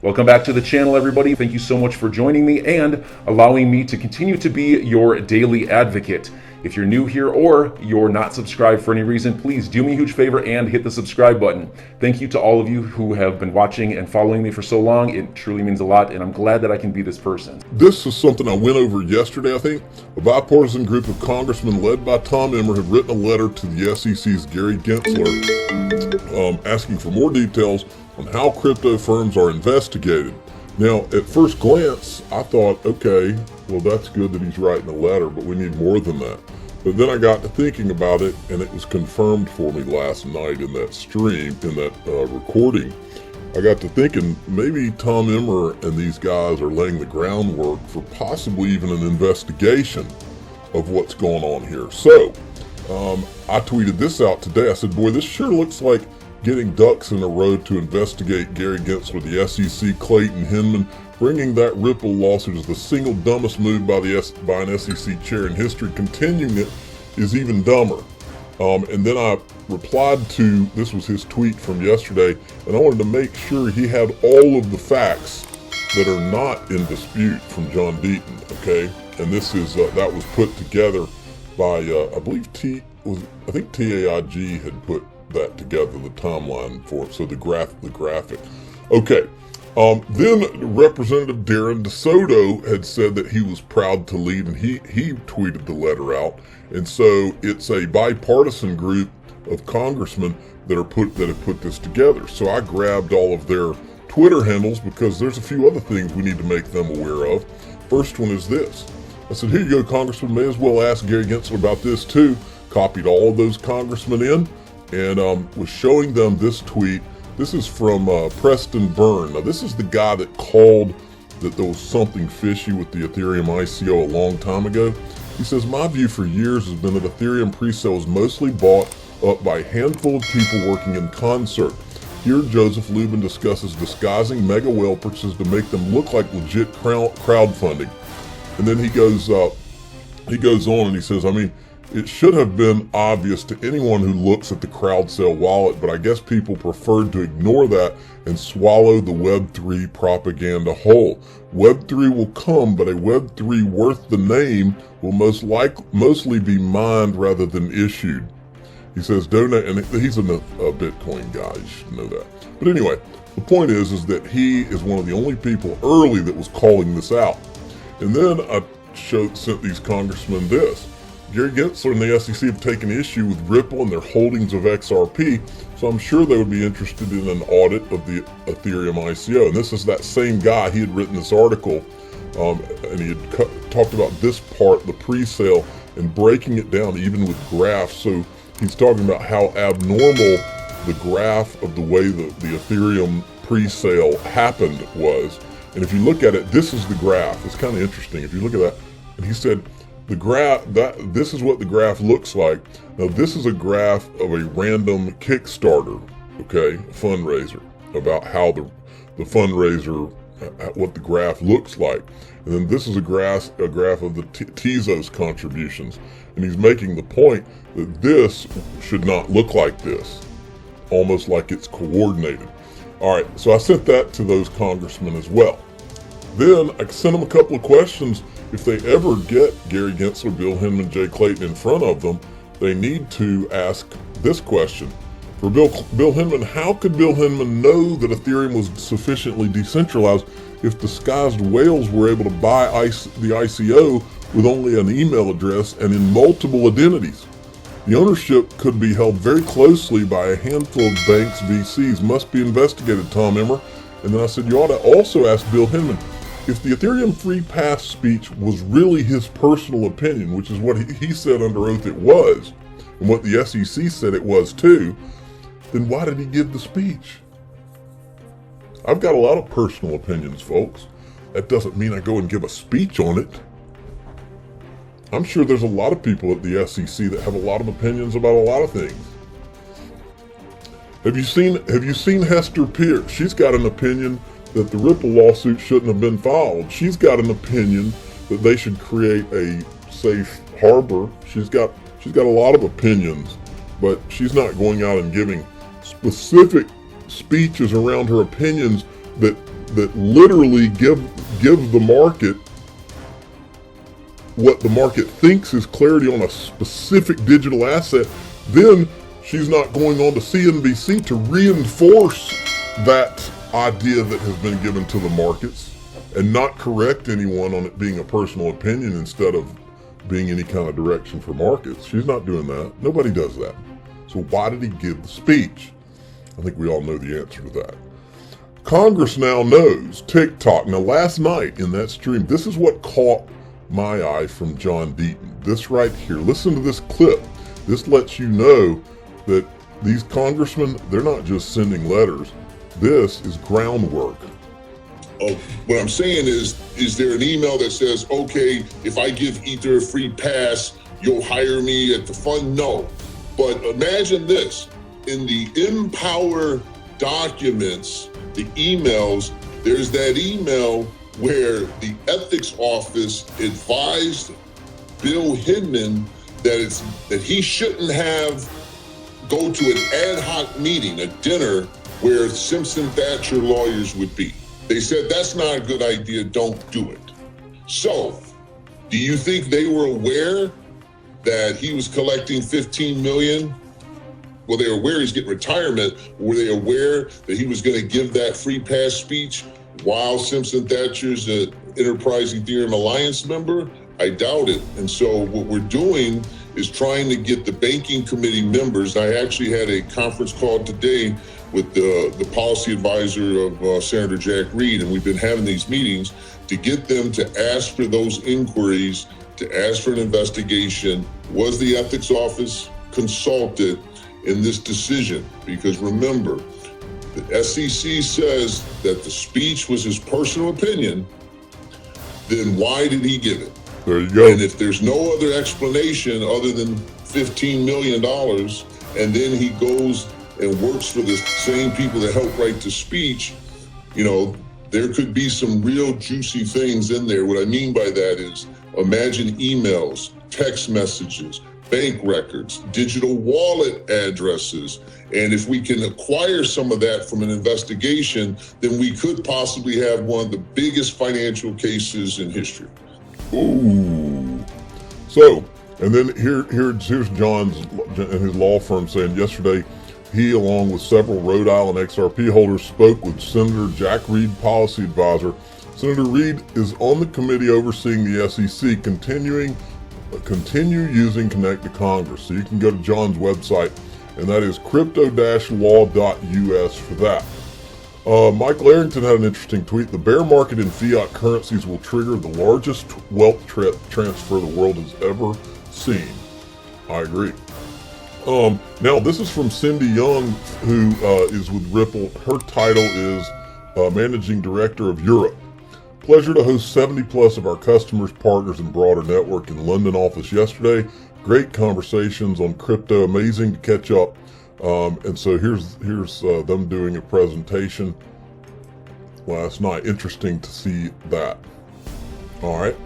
Welcome back to the channel, everybody. Thank you so much for joining me and allowing me to continue to be your daily advocate. If you're new here or you're not subscribed for any reason, please do me a huge favor and hit the subscribe button. Thank you to all of you who have been watching and following me for so long. It truly means a lot, and I'm glad that I can be this person. This is something I went over yesterday, I think. A bipartisan group of congressmen led by Tom Emmer have written a letter to the SEC's Gary Gensler asking for more details on how crypto firms are investigated. Now, at first glance, I thought, okay, well, that's good that he's writing a letter, but we need more than that. But then I got to thinking about it, and it was confirmed for me last night in that stream, in that recording. I got to thinking, maybe Tom Emmer and these guys are laying the groundwork for possibly even an investigation of what's going on here. So, I tweeted this out today. I said, boy, this sure looks like getting ducks in a row to investigate Gary Gensler, the SEC, Clayton Hinman. Bringing that Ripple lawsuit is the single dumbest move by an SEC chair in history. Continuing it is even dumber. And then I replied to, this was his tweet from yesterday, and I wanted to make sure he had all of the facts that are not in dispute from John Deaton, okay? And this is, that was put together by, I believe I think TAIG had put that together, the timeline for it, so the graphic. Okay. Then Representative Darren DeSoto had said that he was proud to lead, and he tweeted the letter out. And so it's a bipartisan group of congressmen that have put this together. So I grabbed all of their Twitter handles because there's a few other things we need to make them aware of. First one is this. I said, here you go, Congressman. May as well ask Gary Gensler about this too. Copied all of those congressmen in and was showing them this tweet. This is from Preston Byrne. Now, this is the guy that called that there was something fishy with the Ethereum ICO a long time ago. He says, my view for years has been that Ethereum pre-sale is mostly bought up by a handful of people working in concert. Here, Joseph Lubin discusses disguising mega whale purchases to make them look like legit crowdfunding. And then he goes on and he says, I mean, it should have been obvious to anyone who looks at the crowd sale wallet, but I guess people preferred to ignore that and swallow the Web3 propaganda whole. Web3 will come, but a Web3 worth the name will mostly be mined rather than issued. He says donate, and he's a Bitcoin guy, you should know that. But anyway, the point is that he is one of the only people early that was calling this out. And then I sent these congressmen this. Gary Gensler and the SEC have taken issue with Ripple and their holdings of XRP, so I'm sure they would be interested in an audit of the Ethereum ICO. And this is that same guy. He had written this article, and he had talked about this part, the pre-sale, and breaking it down even with graphs. So he's talking about how abnormal the graph of the way the Ethereum pre-sale happened was. And if you look at it, this is the graph. It's kind of interesting. If you look at that, and he said, the graph, this is what the graph looks like. Now, this is a graph of a random Kickstarter, okay, fundraiser, about how the fundraiser, what the graph looks like. And then this is a graph of the Tezos contributions. And he's making the point that this should not look like this, almost like it's coordinated. All right, so I sent that to those congressmen as well. Then I sent them a couple of questions. If they ever get Gary Gensler, Bill Hinman, Jay Clayton in front of them, they need to ask this question. For Bill Hinman, how could Bill Hinman know that Ethereum was sufficiently decentralized if disguised whales were able to buy the ICO with only an email address and in multiple identities? The ownership could be held very closely by a handful of banks, VCs. Must be investigated, Tom Emmer. And then I said, you ought to also ask Bill Hinman, if the Ethereum free pass speech was really his personal opinion, which is what he said under oath it was, and what the SEC said it was too, then why did he give the speech? I've got a lot of personal opinions, folks. That doesn't mean I go and give a speech on it. I'm sure there's a lot of people at the SEC that have a lot of opinions about a lot of things. Have you seen Hester Pierce? She's got an opinion that the Ripple lawsuit shouldn't have been filed. She's got an opinion that they should create a safe harbor. She's got a lot of opinions, but she's not going out and giving specific speeches around her opinions that that literally give the market what the market thinks is clarity on a specific digital asset, then she's not going on to CNBC to reinforce that idea that has been given to the markets and not correct anyone on it being a personal opinion instead of being any kind of direction for markets. She's not doing that. Nobody does that. So why did he give the speech? I think we all know the answer to that. Congress now knows TikTok. Now last night in that stream, this is what caught my eye from John Deaton. This right here. Listen to this clip. This lets you know that these congressmen, they're not just sending letters. This is groundwork. Oh, what I'm saying is there an email that says, okay, if I give Ether a free pass, you'll hire me at the fund? No. But imagine this. In the Empower documents, the emails, there's that email where the ethics office advised Bill Hinman that he shouldn't have go to an ad hoc meeting, a dinner where Simpson Thacher lawyers would be. They said, that's not a good idea, don't do it. So, do you think they were aware that he was collecting $15 million? Well, they were aware he's getting retirement. Were they aware that he was going to give that free pass speech while Simpson Thacher's an Enterprise Ethereum Alliance member? I doubt it. And so what we're doing is trying to get the banking committee members. I actually had a conference call today with the policy advisor of Senator Jack Reed, and we've been having these meetings to get them to ask for those inquiries, to ask for an investigation. Was the ethics office consulted in this decision? Because remember, the SEC says that the speech was his personal opinion. Then why did he give it? There you go. And if there's no other explanation other than $15 million, and then he goes and works for the same people that helped write the speech, you know, there could be some real juicy things in there. What I mean by that is, imagine emails, text messages, bank records, digital wallet addresses. And if we can acquire some of that from an investigation, then we could possibly have one of the biggest financial cases in history. Ooh. So, and then here's John's and his law firm saying yesterday he, along with several Rhode Island XRP holders, spoke with Senator Jack Reed, policy advisor. Senator Reed is on the committee overseeing the SEC continue using Connect to Congress. So you can go to John's website, and that is crypto-law.us for that. Michael Arrington had an interesting tweet. The bear market in fiat currencies will trigger the largest wealth transfer the world has ever seen. I agree. Now, this is from Cindy Young, who is with Ripple. Her title is Managing Director of Europe. Pleasure to host 70 plus of our customers, partners, and broader network in London office yesterday. Great conversations on crypto. Amazing to catch up. And so here's them doing a presentation last night. Interesting to see that. All right.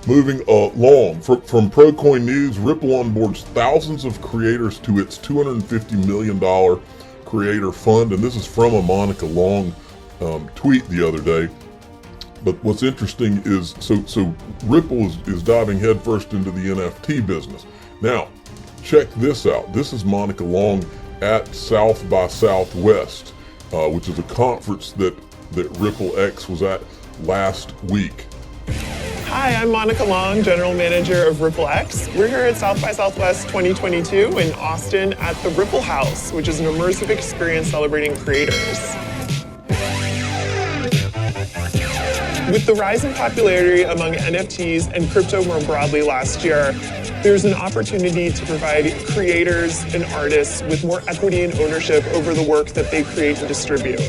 Moving along, from ProCoin News, Ripple onboards thousands of creators to its $250 million creator fund. And this is from a Monica Long tweet the other day. But what's interesting is, so Ripple is diving headfirst into the NFT business. Now, check this out. This is Monica Long at South by Southwest, which is a conference that Ripple X was at last week. Hi, I'm Monica Long, General Manager of Ripple X. We're here at South by Southwest 2022 in Austin at the Ripple House, which is an immersive experience celebrating creators. With the rise in popularity among NFTs and crypto more broadly last year, there's an opportunity to provide creators and artists with more equity and ownership over the work that they create and distribute,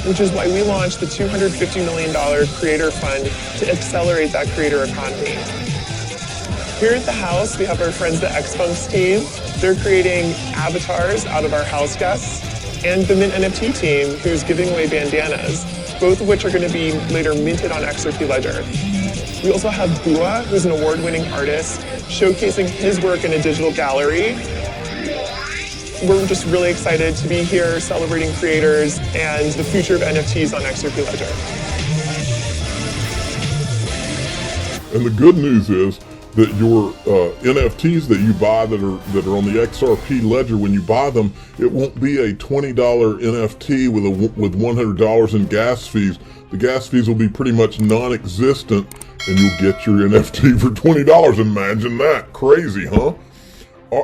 which is why we launched the $250 million Creator Fund to accelerate that creator economy. Here at the house, we have our friends, the Xpunks team. They're creating avatars out of our house guests, and the Mint NFT team, who's giving away bandanas, both of which are going to be later minted on XRP Ledger. We also have Bua, who's an award-winning artist, showcasing his work in a digital gallery. we're just really excited to be here celebrating creators and the future of NFTs on XRP Ledger. And the good news is that your NFTs that you buy that are on the XRP ledger, when you buy them, it won't be a $20 NFT with $100 in gas fees. The gas fees will be pretty much non-existent, and you'll get your NFT for $20. Imagine that. Crazy, huh?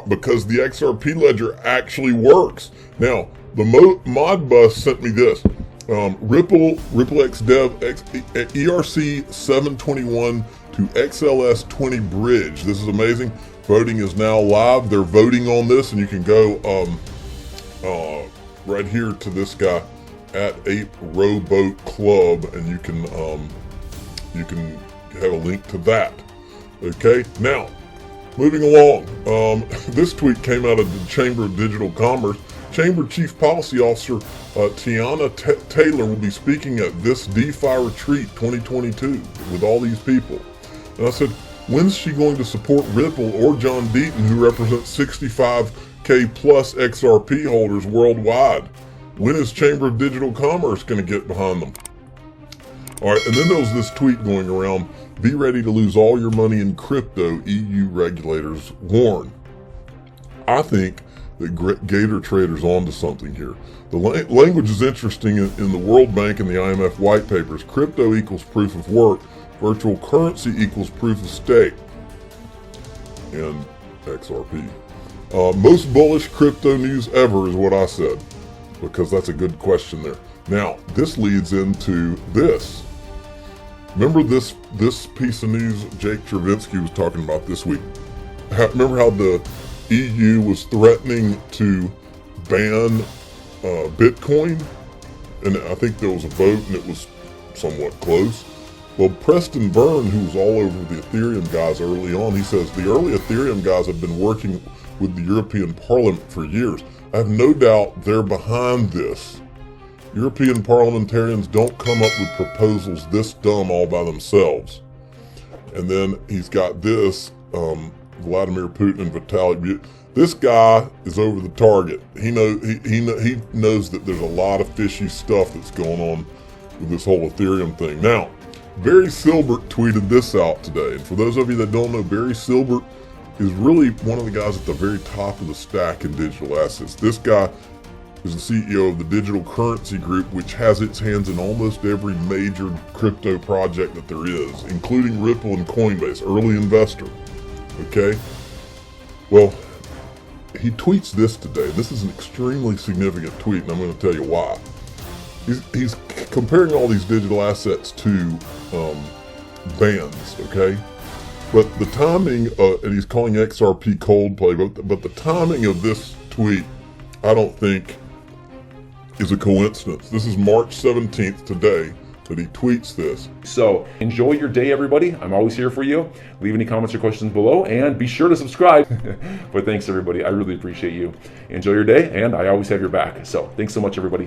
Because the XRP ledger actually works. Now, the Modbus sent me this. Ripple XDev ERC 721 to XLS20 bridge. This is amazing. Voting is now live. They're voting on this, and you can go right here to this guy at Ape Rowboat Club, and you can have a link to that. Okay, now moving along. This tweet came out of the Chamber of Digital Commerce. Chamber Chief Policy Officer Tiana Taylor will be speaking at this DeFi retreat 2022 with all these people. And I said, when's she going to support Ripple or John Deaton, who represents 65K plus XRP holders worldwide? When is Chamber of Digital Commerce going to get behind them? All right, and then there was this tweet going around, be ready to lose all your money in crypto, EU regulators warn. I think that Gator Trader's onto something here. The language is interesting in the World Bank and the IMF white papers. Crypto equals proof of work. Virtual currency equals proof of stake. And XRP. Most bullish crypto news ever is what I said, because that's a good question there. Now, this leads into this. Remember this piece of news Jake Travinsky was talking about this week? Remember how the EU was threatening to ban Bitcoin? And I think there was a vote and it was somewhat close. Well, Preston Byrne, who was all over the Ethereum guys early on, he says the early Ethereum guys have been working with the European Parliament for years. I have no doubt they're behind this. European parliamentarians don't come up with proposals this dumb all by themselves. And then he's got this, Vladimir Putin and Vitaly. This guy is over the target. He knows that there's a lot of fishy stuff that's going on with this whole Ethereum thing. Now, Barry Silbert tweeted this out today. And for those of you that don't know, Barry Silbert is really one of the guys at the very top of the stack in digital assets. This guy is the CEO of the Digital Currency Group, which has its hands in almost every major crypto project that there is, including Ripple and Coinbase, early investor. Okay? Well, he tweets this today. This is an extremely significant tweet, and I'm going to tell you why. He's comparing all these digital assets to bans, okay? But the timing, and he's calling XRP Coldplay, but the timing of this tweet, I don't think, is a coincidence. This is March 17th today that he tweets this. So enjoy your day, everybody. I'm always here for you. Leave any comments or questions below, and be sure to subscribe. But thanks, everybody. I really appreciate you. Enjoy your day, and I always have your back. So thanks so much, everybody.